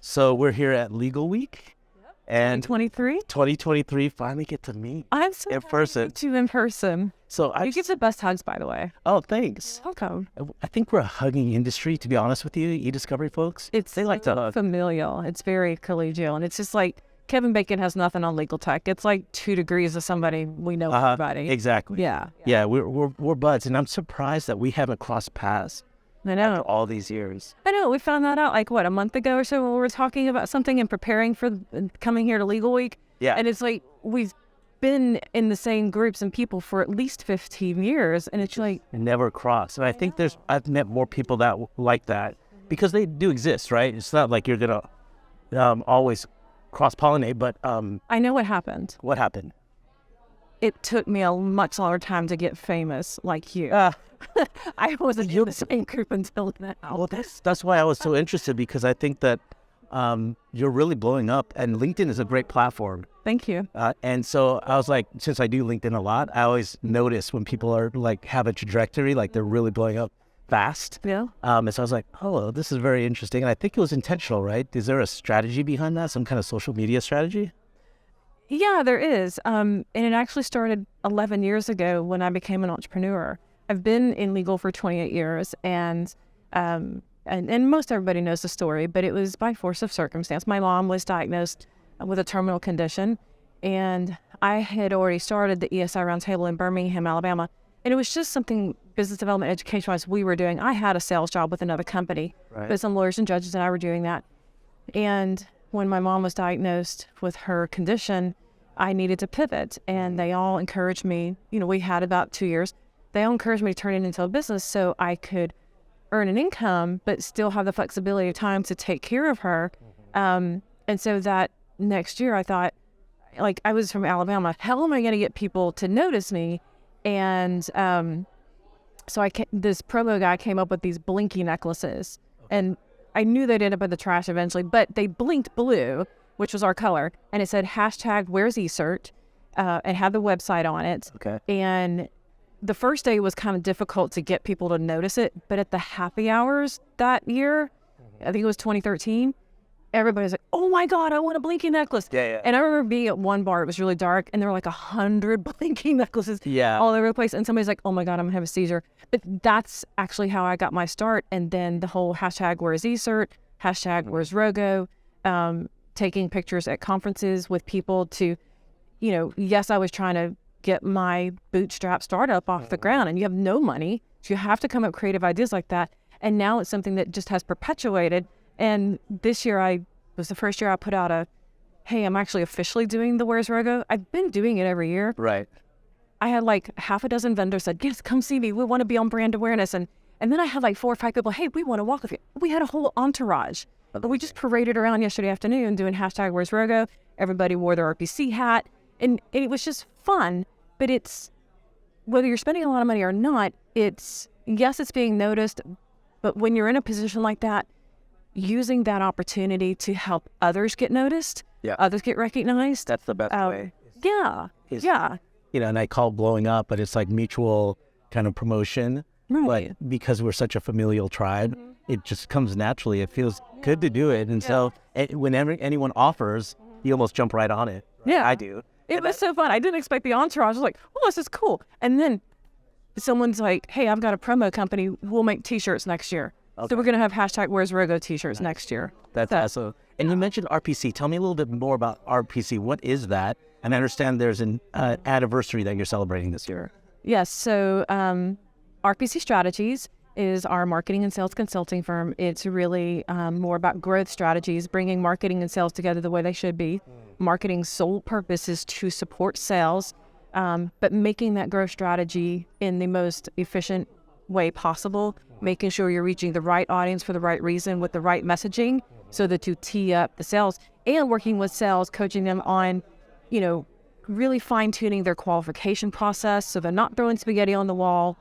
So we're here at Legal Week, and 2023 finally get to meet I'm so in happy person. to meet you in person. So You give the best hugs, by the way. Oh, thanks. Welcome. I think we're a hugging industry, to be honest with you, Ediscovery folks. They like to hug. Familial. It's very collegial, and it's just like Kevin Bacon has nothing on legal tech. It's like 2 degrees of somebody we know everybody. Exactly. Yeah. We're buds, and I'm surprised that we haven't crossed paths I know. after all these years. I know. We found that out like, what, a month ago or so when we were talking about something and preparing for coming here to Legal Week. Yeah. And it's like we've been in the same groups and people for at least 15 years. And it's like... Never crossed. And I think I've met more people that like that because they do exist, right? It's not like you're going to always cross-pollinate, but... I know what happened. What happened? It took me a much longer time to get famous like you. I wasn't in the same group until now. Well, that's why I was so interested, because I think that you're really blowing up, and LinkedIn is a great platform. Thank you. And so I was like, since I do LinkedIn a lot, I always notice when people are like have a trajectory, like they're really blowing up fast. Yeah. And so I was like, oh, this is very interesting. And I think it was intentional, right? Is there a strategy behind that? Some kind of social media strategy? Yeah, there is. And it actually started 11 years ago when I became an entrepreneur. I've been in legal for 28 years, and most everybody knows the story, but it was by force of circumstance. My mom was diagnosed with a terminal condition, and I had already started the ESI Roundtable in Birmingham, Alabama, and it was just something business development, education-wise we were doing. I had a sales job with another company, but some lawyers and judges and I were doing that. And when my mom was diagnosed with her condition, I needed to pivot, and they all encouraged me. We had about 2 years. They all encouraged me to turn it into a business so I could earn an income, but still have the flexibility of time to take care of her. And so that next year I thought, like, I was from Alabama, how am I going to get people to notice me? And so this promo guy came up with these blinky necklaces, and I knew they'd end up in the trash eventually, but they blinked blue, which was our color, and it said hashtag where's eCert, and had the website on it. Okay. And the first day was kind of difficult to get people to notice it, but at the happy hours that year, I think it was 2013, everybody was like, oh my God, I want a blinky necklace. Yeah. And I remember being at one bar, it was really dark, and there were like 100 blinky necklaces all over the place. And somebody's like, oh my God, I'm gonna have a seizure. But that's actually how I got my start. And then the whole hashtag where's eCert, hashtag where's Rogo, taking pictures at conferences with people to, yes, I was trying to get my bootstrap startup off the ground, and you have no money, so you have to come up with creative ideas like that. And now it's something that just has perpetuated. And this year was the first year I put out hey, I'm actually officially doing the Where's Rogo. I've been doing it every year. Right. I had like half a dozen vendors said, yes, come see me. We want to be on brand awareness. And then I had like 4 or 5 people, hey, we want to walk with you. We had a whole entourage. But we just paraded around yesterday afternoon doing hashtag Where's Rogo. Everybody wore their RPC hat. And it was just fun. But it's, whether you're spending a lot of money or not, it's being noticed. But when you're in a position like that, using that opportunity to help others get noticed, others get recognized. That's the best way. Yeah. And I call blowing up, but it's like mutual kind of promotion. Right. But because we're such a familial tribe, it just comes naturally. It feels good to do it. And so whenever anyone offers, you almost jump right on it. Right? Yeah. I do. It was so fun. I didn't expect the entourage. I was like, oh, this is cool. And then someone's like, hey, I've got a promo company. We'll make T-shirts next year. Okay. So we're going to have hashtag Where's Rogo T-shirts next year. That's awesome. And you mentioned RPC. Tell me a little bit more about RPC. What is that? And I understand there's an anniversary that you're celebrating this year. Yes. So RPC Strategies is our marketing and sales consulting firm. It's really more about growth strategies, bringing marketing and sales together the way they should be. Marketing's sole purpose is to support sales, but making that growth strategy in the most efficient way possible, making sure you're reaching the right audience for the right reason with the right messaging so that you tee up the sales, and working with sales, coaching them on, really fine-tuning their qualification process so they're not throwing spaghetti on the wall,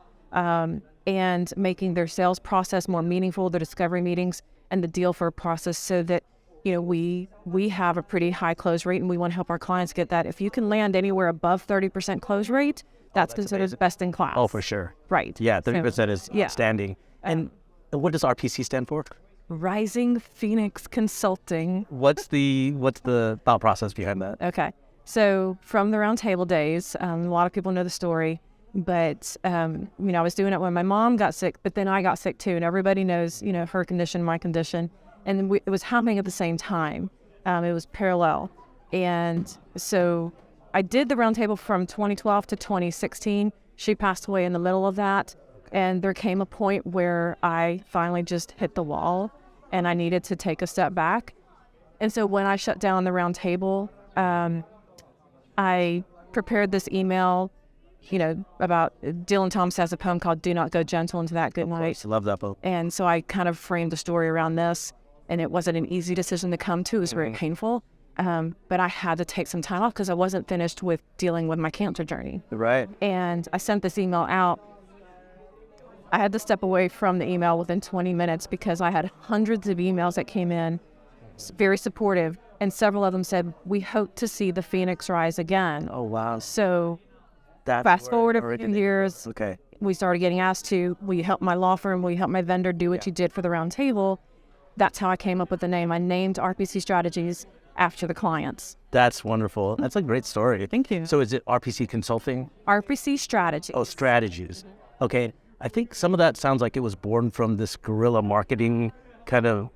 and making their sales process more meaningful, the discovery meetings and the deal for a process, so that we have a pretty high close rate, and we want to help our clients get that. If you can land anywhere above 30% close rate, that's considered amazing. Best in class. Oh, for sure. Right. Yeah, 30% is outstanding. And what does RPC stand for? Rising Phoenix Consulting. What's the thought process behind that? Okay. So from the roundtable days, a lot of people know the story, but, I was doing it when my mom got sick, but then I got sick too. And everybody knows, her condition, my condition. And it was happening at the same time. It was parallel. And so I did the roundtable from 2012 to 2016. She passed away in the middle of that. And there came a point where I finally just hit the wall and I needed to take a step back. And so when I shut down the roundtable, I prepared this email, about Dylan Thomas has a poem called Do Not Go Gentle Into That Good Night. I love that poem. And so I kind of framed the story around this, and it wasn't an easy decision to come to. It was very painful. But I had to take some time off because I wasn't finished with dealing with my cancer journey. Right. And I sent this email out. I had to step away from the email within 20 minutes because I had hundreds of emails that came in, very supportive. And several of them said, we hope to see the Phoenix rise again. Oh, wow. So That's fast where forward it a few originated. years, Okay. we started getting asked to, will you help my law firm? Will you help my vendor do what you did for the round table? That's how I came up with the name. I named RPC Strategies after the clients. That's wonderful. That's a great story. Thank you. So is it RPC Consulting? RPC Strategies. Oh, Strategies. Okay. I think some of that sounds like it was born from this guerrilla marketing kind of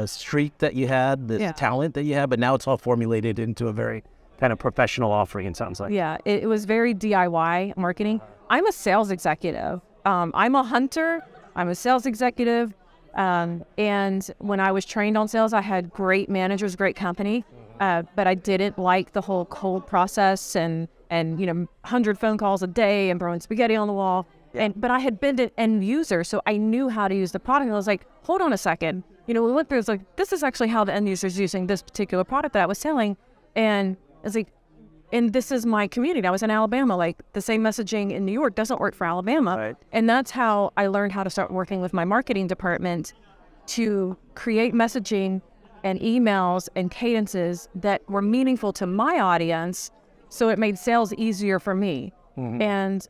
streak that you had, this talent that you had, but now it's all formulated into a very kind of professional offering, it sounds like. Yeah, it was very DIY marketing. I'm a sales executive. I'm a hunter. I'm a sales executive. And when I was trained on sales, I had great managers, great company. But I didn't like the whole cold process and 100 phone calls a day and throwing spaghetti on the wall. Yeah. But I had been an end user, so I knew how to use the product. And I was like, hold on a second. We went through, it's like, this is actually how the end user is using this particular product that I was selling. And it's like, and this is my community. I was in Alabama. Like, the same messaging in New York doesn't work for Alabama. Right. And that's how I learned how to start working with my marketing department to create messaging and emails and cadences that were meaningful to my audience. So it made sales easier for me. Mm-hmm. And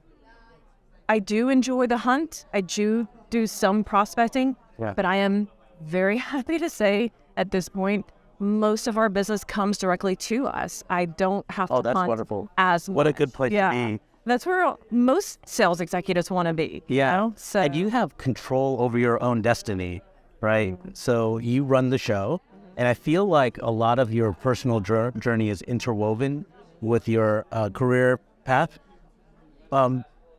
I do enjoy the hunt. I do some prospecting, but I am very happy to say at this point, most of our business comes directly to us. I don't have to that's hunt wonderful. as much. What a good place to be. That's where most sales executives want to be. Yeah. So, and you have control over your own destiny, right? Mm-hmm. So you run the show, and I feel like a lot of your personal journey is interwoven with your career path.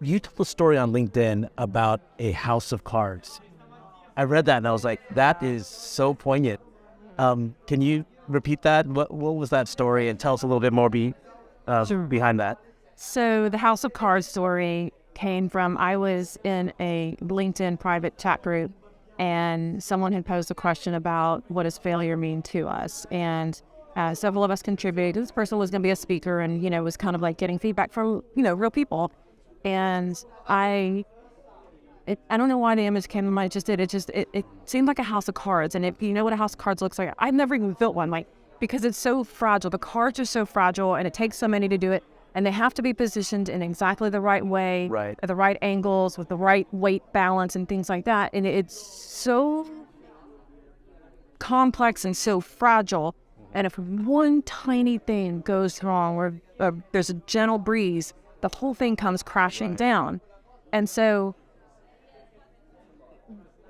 You told a story on LinkedIn about a house of cards. I read that and I was like, that is so poignant. Can you repeat that? What was that story? And tell us a little bit more behind that. So the house of cards story came from, I was in a LinkedIn private chat group and someone had posed a question about what does failure mean to us? And several of us contributed. This person was going to be a speaker and, was kind of like getting feedback from, real people. And I don't know why the image came to mind. It just did. It seemed like a house of cards. And if you know what a house of cards looks like, I've never even built one, because it's so fragile. The cards are so fragile and it takes so many to do it. And they have to be positioned in exactly the right way, right, at the right angles, with the right weight balance and things like that. And it's so complex and so fragile. And if one tiny thing goes wrong or there's a gentle breeze, the whole thing comes crashing down. And so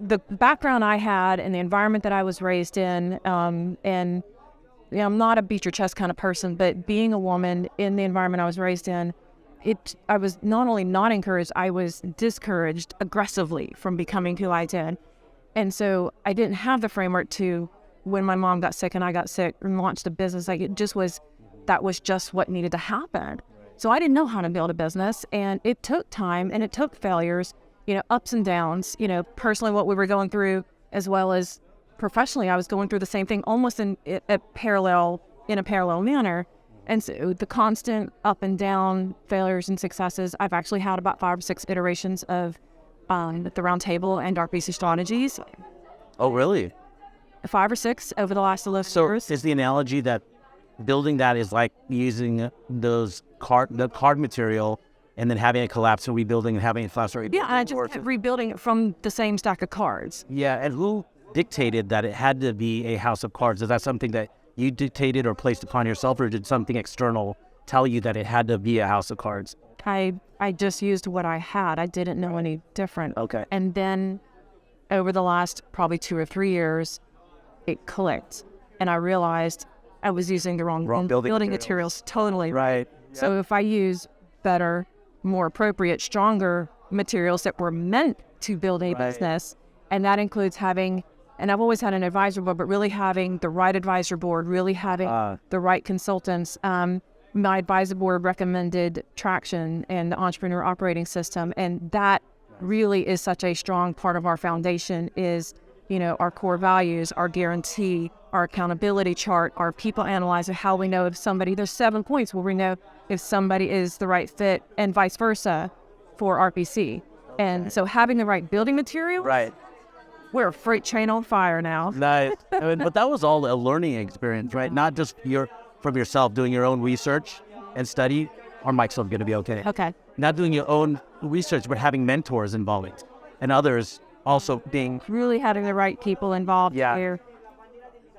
the background I had and the environment that I was raised in, and I'm not a beat your chest kind of person, but being a woman in the environment I was raised in, I was not only not encouraged, I was discouraged aggressively from becoming who I did. And so I didn't have the framework to, when my mom got sick and I got sick and launched a business, that was just what needed to happen. So I didn't know how to build a business, and it took time and it took failures, ups and downs, personally what we were going through, as well as professionally, I was going through the same thing almost in a parallel manner. And so the constant up and down failures and successes, I've actually had about 5 or 6 iterations of the round table and RPC Strategies. Oh, really? 5 or 6 over the last 11 years. So is the analogy that building that is like using the card material and then having it collapse and rebuilding and having it collapse? Yeah, and I just kept rebuilding it from the same stack of cards. Yeah, and who dictated that it had to be a house of cards? Is that something that you dictated or placed upon yourself, or did something external tell you that it had to be a house of cards? I just used what I had. I didn't know any different. Okay. And then over the last probably 2 or 3 years, it clicked. And I realized I was using the wrong building materials. Totally. Right. So if I use better, more appropriate, stronger materials that were meant to build a business, and that includes having, and I've always had an advisor board, but really having the right advisor board, really having the right consultants. My advisor board recommended Traction and the Entrepreneur Operating System, and that really is such a strong part of our foundation is, our core values, our guarantee, our accountability chart, our people analyzer, how we know if somebody, there's 7 points where we know if somebody is the right fit and vice versa for RPC. And so having the right building material, we're a freight train on fire now. Nice. But that was all a learning experience, right? Not just from yourself doing your own research and study. Our mic's going to be okay. Okay. Not doing your own research, but having mentors involved and others also being... Really having the right people involved here.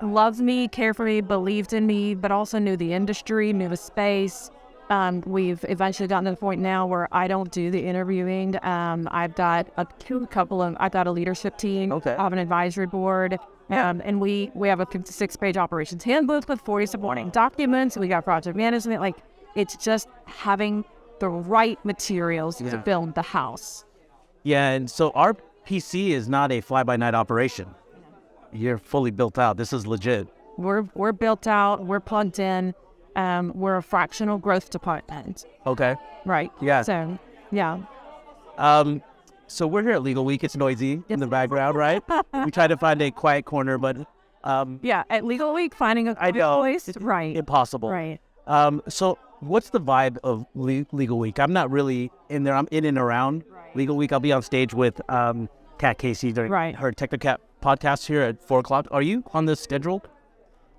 Loved me, cared for me, believed in me, but also knew the industry, knew the space. We've eventually gotten to the point now where I don't do the interviewing. I've got I've got a leadership team. Okay. I have an advisory board. And we have a 56-page operations handbook with 40 supporting documents. We got project management. Like, it's just having the right materials to build the house. Yeah, and so RPC is not a fly-by-night operation. You're fully built out. This is legit. We're built out. We're plugged in. We're a fractional growth department. Okay. Right. Yeah. So, yeah. So we're here at Legal Week. It's noisy in the background, right? We try to find a quiet corner, but... at Legal Week, finding a quiet place, right. Impossible. Right. So what's the vibe of Legal Week? I'm not really in there. I'm in and around Legal Week. I'll be on stage with Kat Casey during her Technocat podcast here at 4 o'clock. Are you on the schedule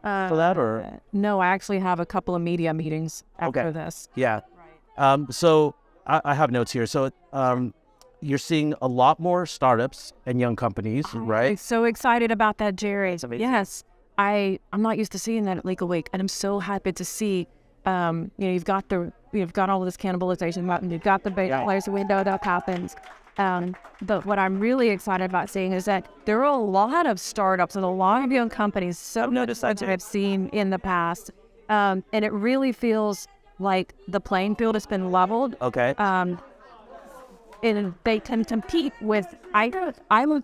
for that? Or no, I actually have a couple of media meetings after this. Yeah. So I have notes here. So you're seeing a lot more startups and young companies, right? I'm so excited about that, Jerry. Amazing. Yes. I'm not used to seeing that at Legal Week, and I'm so happy to see. You've got all of this cannibalization, you've got the players window that happens. But what I'm really excited about seeing is that there are a lot of startups and a lot of young companies, so much that I've seen in the past, and it really feels like the playing field has been leveled. Okay. And they can compete with. I'm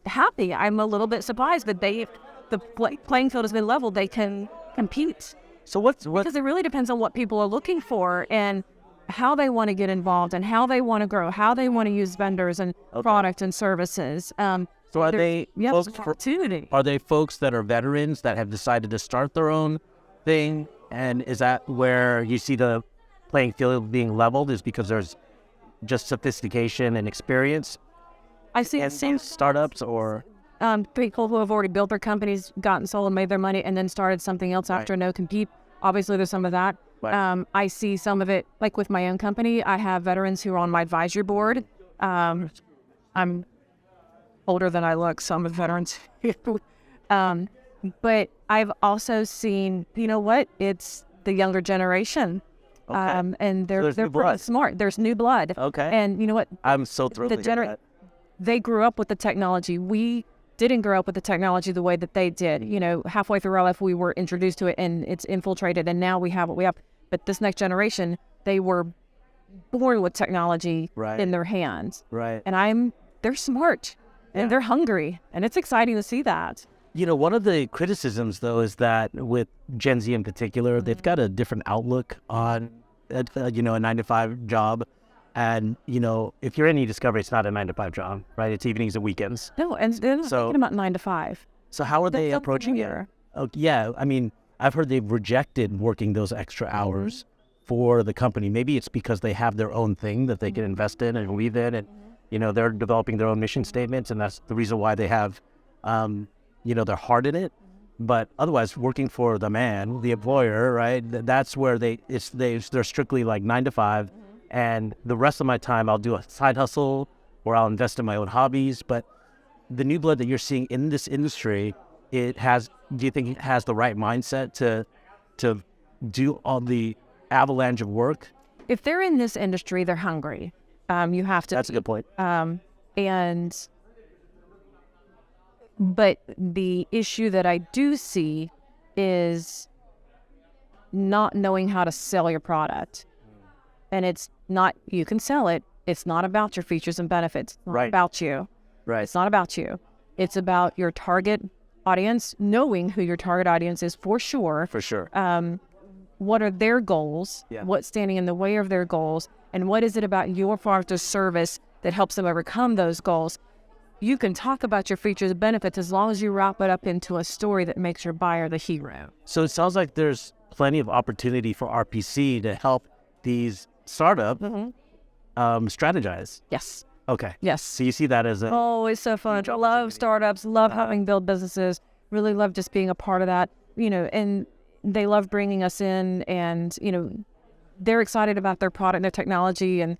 happy. I'm a little bit surprised that the playing field has been leveled. They can compete. So what? Because it really depends on what people are looking for and how they want to get involved and how they want to grow, how they want to use vendors and product and services. So are they opportunity? Are they folks that are veterans that have decided to start their own thing? And is that where you see the playing field being leveled? Is because there's just sophistication and experience? I see the same startups or people who have already built their companies, gotten sold and made their money, and then started something else after no compete. Obviously, there's some of that. Right. I see some of it, like with my own company. I have veterans who are on my advisory board. I'm older than I look, so I'm a veteran. But I've also seen, it's the younger generation. Okay. And they're pretty smart. There's new blood. Okay. And you know what? I'm so thrilled to hear that. They grew up with the technology. We didn't grow up with the technology the way that they did. Halfway through our life, we were introduced to it, and it's infiltrated, and now we have what we have. But this next generation, they were born with technology in their hands. Right. And they're smart, and they're hungry, and it's exciting to see that. One of the criticisms, though, is that with Gen Z in particular, they've got a different outlook on, a 9-to-5 job. And, if you're in Ediscovery, it's not a 9-to-5 job, right? It's evenings and weekends. No, and they're not thinking about 9 to 5. So how are they approaching it? Oh, yeah. I mean, I've heard they've rejected working those extra hours for the company. Maybe it's because they have their own thing that they can invest in and believe in. And, they're developing their own mission statements. And that's the reason why they have, their heart in it. But otherwise, working for the man, the employer, right? That's where they're strictly like 9 to 5. And the rest of my time, I'll do a side hustle or I'll invest in my own hobbies. But the new blood that you're seeing in this industry, do you think it has the right mindset to do all the avalanche of work? If they're in this industry, they're hungry. You have to. That's a good point. But the issue that I do see is not knowing how to sell your product. And it's not, you can sell it. It's not about your features and benefits. It's not about you. Right. It's not about you. It's about your target audience, knowing who your target audience is for sure. For sure. What are their goals? Yeah. What's standing in the way of their goals? And what is it about your product or service that helps them overcome those goals? You can talk about your features and benefits as long as you wrap it up into a story that makes your buyer the hero. So it sounds like there's plenty of opportunity for RPC to help these startups strategize. Yes. Okay. Yes. So you see that as Oh, it's so fun. I love startups, love helping build businesses, really love just being a part of that, and they love bringing us in, and, they're excited about their product, their technology, and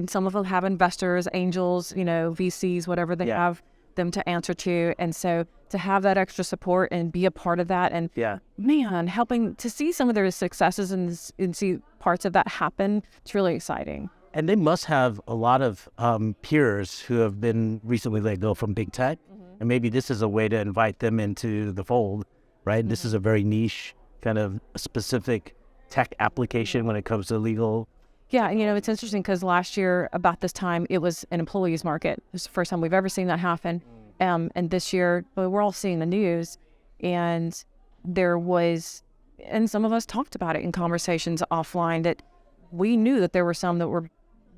some of them have investors, angels, VCs, whatever they have them to answer to. And so to have that extra support and be a part of that, and man, helping to see some of their successes and see parts of that happen, it's really exciting. And they must have a lot of peers who have been recently let go from big tech. And maybe this is a way to invite them into the fold, right? This is a very niche, kind of specific tech application when it comes to legal. Yeah, it's interesting because last year, about this time, it was an employees market. It's the first time we've ever seen that happen. And this year, we're all seeing the news, and and some of us talked about it in conversations offline, that we knew that there were some that were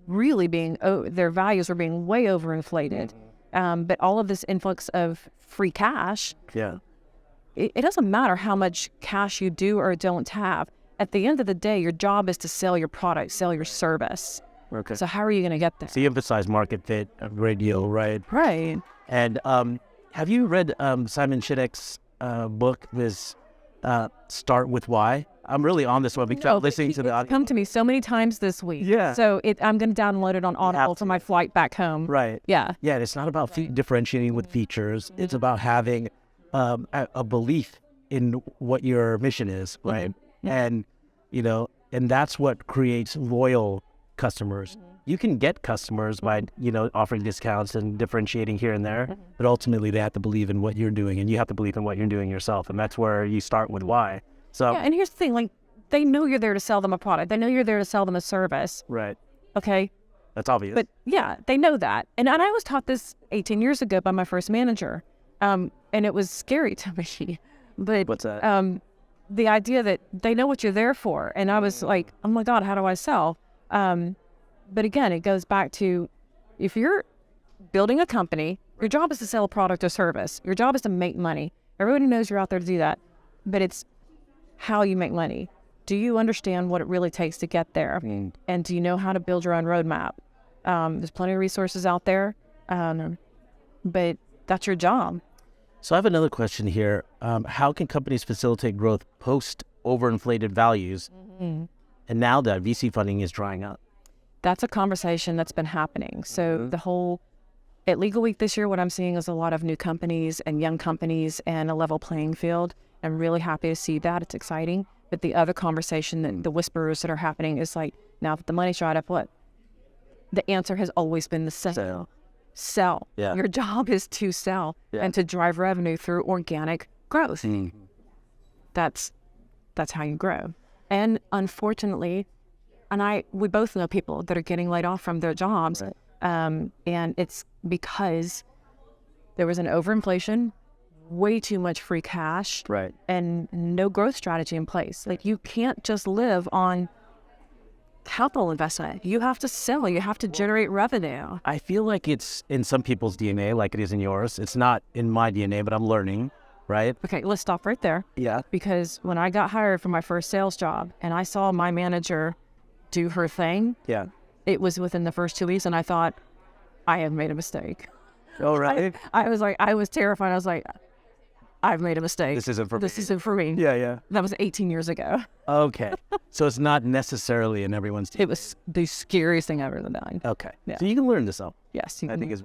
really their values were being way overinflated. But all of this influx of free cash, it doesn't matter how much cash you do or don't have. At the end of the day, your job is to sell your product, sell your service. Okay. So how are you going to get there? So you emphasize market fit, radio, right? Right. And have you read Simon Sinek's book, this Start With Why? I'm really on this one because I'm listening to the audio. It's come to me so many times this week. Yeah. So I'm going to download it on Audible for my flight back home. Right. Yeah. Yeah, and it's not about differentiating with features. It's about having a belief in what your mission is, right? And, and that's what creates loyal customers. You can get customers by, offering discounts and differentiating here and there, but ultimately they have to believe in what you're doing, and you have to believe in what you're doing yourself. And that's where you start with why. So yeah, and here's the thing, they know you're there to sell them a product. They know you're there to sell them a service. Right. Okay. That's obvious. But yeah, they know that. And I was taught this 18 years ago by my first manager. And it was scary to me. But what's that? The idea that they know what you're there for. And I was like, oh my God, how do I sell? But again, it goes back to, if you're building a company, your job is to sell a product or service. Your job is to make money. Everybody knows you're out there to do that. But it's how you make money. Do you understand what it really takes to get there? And do you know how to build your own roadmap? There's plenty of resources out there, but that's your job. So I have another question here. How can companies facilitate growth post overinflated values? And now that VC funding is drying up? That's a conversation that's been happening. So at Legal Week this year, what I'm seeing is a lot of new companies and young companies and a level playing field. I'm really happy to see that. It's exciting. But the other conversation, and the whispers that are happening, is now that the money's dried up, what? The answer has always been the same. Sell. Yeah. Your job is to sell and to drive revenue through organic growth. That's how you grow. And unfortunately, we both know people that are getting laid off from their jobs. Right. And it's because there was an overinflation, way too much free cash, right, and no growth strategy in place. You can't just live on capital investment. You have to sell. You have to generate revenue. I feel like it's in some people's DNA, like it is in yours. It's not in my DNA, but I'm learning, right? Okay, let's stop right there. Yeah. Because when I got hired for my first sales job and I saw my manager do her thing, it was within the first 2 weeks, and I thought, I have made a mistake. Oh, right. I was terrified. I was like, I've made a mistake. This isn't for me. This isn't for me. Yeah. That was 18 years ago. Okay. So it's not necessarily in everyone's DNA. It was the scariest thing I've ever done. Okay. Yeah. So you can learn to sell. Yes. I think is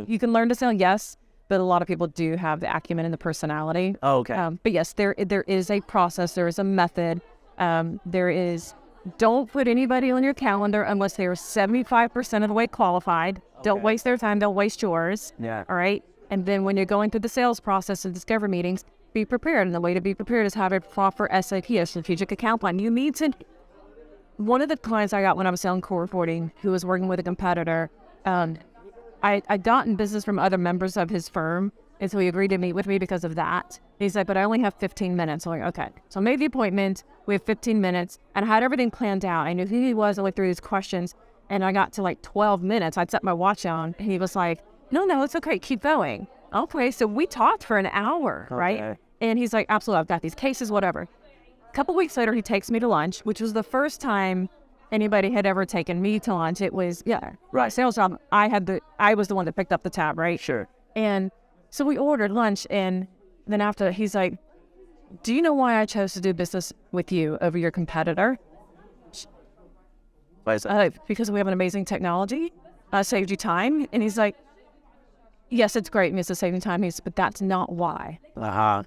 you can learn to sell, yes. but a lot of people do have the acumen and the personality. Oh, okay. But yes, there is a process. There is a method. There is. Don't put anybody on your calendar unless they are 75% of the way qualified. Okay. Don't waste their time. Don't waste yours. Yeah. All right. And then when you're going through the sales process and discovery meetings, be prepared. And the way to be prepared is have a proper SAP, a strategic account plan. You need to. One of the clients I got when I was selling core reporting, who was working with a competitor, I got in business from other members of his firm, and so he agreed to meet with me because of that. He's like, but I only have 15 minutes. I'm like, okay. So I made the appointment. We have 15 minutes, and I had everything planned out. I knew who he was. I went through these questions, and I got to like 12 minutes. I'd set my watch on, and he was like, no, it's okay. Keep going. Okay, so we talked for an hour, right? And he's like, absolutely, I've got these cases, whatever. A couple weeks later, he takes me to lunch, which was the first time anybody had ever taken me to lunch. It was, right, sales job. I was the one that picked up the tab, right? Sure. And so we ordered lunch, and then after, he's like, do you know why I chose to do business with you over your competitor? Why is that? Because we have an amazing technology. Saved you time. And he's like, yes, it's great, Mrs. Saving time. But that's not why. Uh-huh.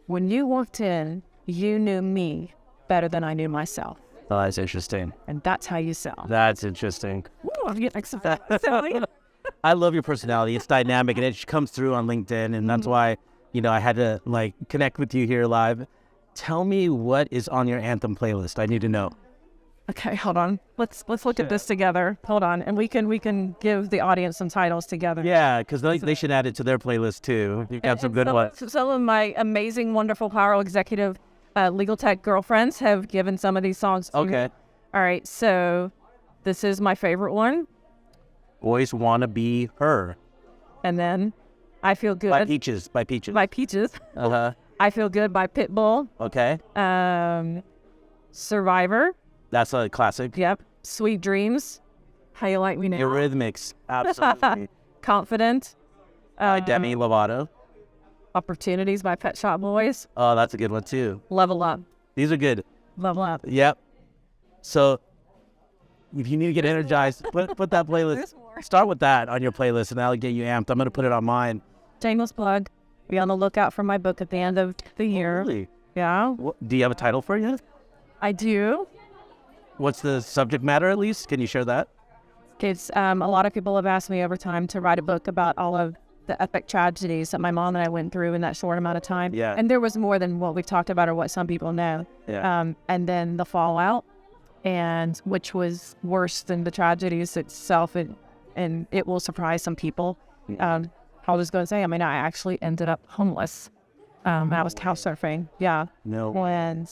When you walked in, you knew me better than I knew myself. Oh, that's interesting. And that's how you sell. That's interesting. Ooh, I'm getting excited. I love your personality. It's dynamic, and it comes through on LinkedIn, and that's why, I had to like connect with you here live. Tell me what is on your anthem playlist. I need to know. Okay, hold on. Let's look at this together. Hold on, and we can give the audience some titles together. Yeah, because they should add it to their playlist too. You have some good ones. Some of my amazing, wonderful, powerful executive legal tech girlfriends have given some of these songs to me. All right, so this is my favorite one. Always Wanna Be Her. And then I Feel Good. By Peaches. By Peaches. Uh-huh. I Feel Good by Pitbull. Okay. Survivor. That's a classic. Yep. Sweet Dreams. How You Like Me Now. Eurythmics. Absolutely. Confident. By Demi Lovato. Opportunities by Pet Shop Boys. Oh, that's a good one too. Level Up. These are good. Level Up. Yep. So if you need to get energized, put that playlist. Start with that on your playlist, and that'll get you amped. I'm going to put it on mine. Shameless plug. Be on the lookout for my book at the end of the year. Really? Yeah. Do you have a title for it yet? I do. What's the subject matter, at least? Can you share that? It's a lot of people have asked me over time to write a book about all of the epic tragedies that my mom and I went through in that short amount of time. Yeah. And there was more than what we've talked about or what some people know. Yeah. And then the fallout, and which was worse than the tragedies itself, and it will surprise some people. I was going to say, I actually ended up homeless. I was couch surfing. Yeah. No. And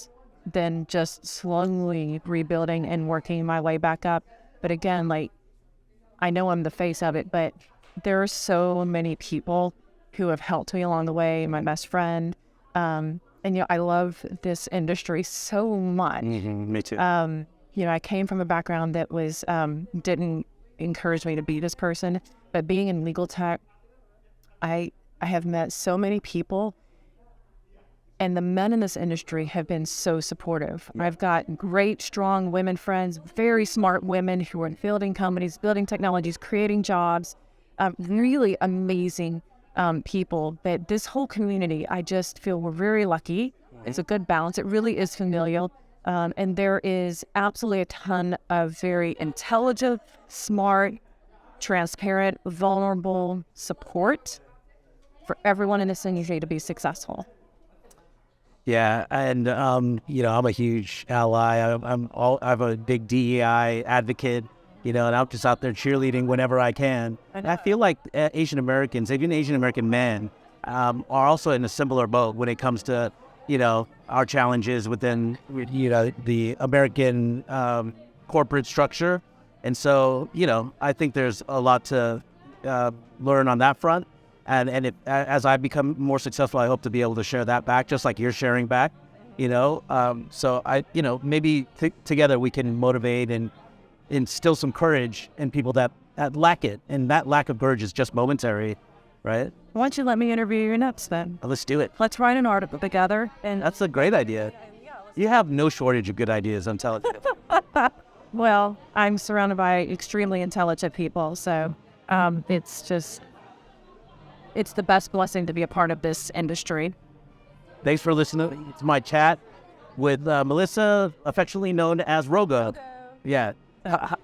then just slowly rebuilding and working my way back up. But again, like, I know I'm the face of it, but there are so many people who have helped me along the way. My best friend, and I love this industry so much. Mm-hmm, me too. I came from a background that was didn't encourage me to be this person, but being in legal tech, I have met so many people, and the men in this industry have been so supportive. I've got great, strong women friends, very smart women who are building companies, building technologies, creating jobs, really amazing people. But this whole community, I just feel we're very lucky. It's a good balance. It really is familial. And there is absolutely a ton of very intelligent, smart, transparent, vulnerable support for everyone in this industry to be successful. Yeah, and I'm a huge ally. I'm a big DEI advocate, and I'm just out there cheerleading whenever I can. And I feel like Asian Americans, even Asian American men, are also in a similar boat when it comes to our challenges within the American corporate structure. And so I think there's a lot to learn on that front. And as I become more successful, I hope to be able to share that back, just like you're sharing back, So I, maybe together we can motivate and instill some courage in people that lack it. And that lack of courage is just momentary, right? Why don't you let me interview you next then? Let's do it. Let's write an article together. And that's a great idea. You have no shortage of good ideas, I'm telling you. Well, I'm surrounded by extremely intelligent people, so it's just... it's the best blessing to be a part of this industry. Thanks for listening to my chat with Melissa, affectionately known as Rogo. Yeah.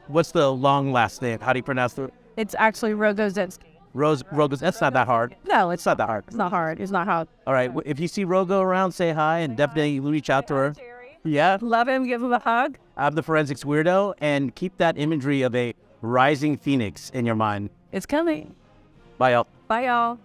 What's the long last name? How do you pronounce it? It's actually Rogozinski. Rogo's. That's not that hard. No, It's not that hard. it's not hard. It's not hard. All right. If you see Rogo around, say hi and definitely reach out to her. Yeah. Love him. Give him a hug. I'm the forensics weirdo, and keep that imagery of a rising phoenix in your mind. It's coming. Bye, y'all. Bye, y'all.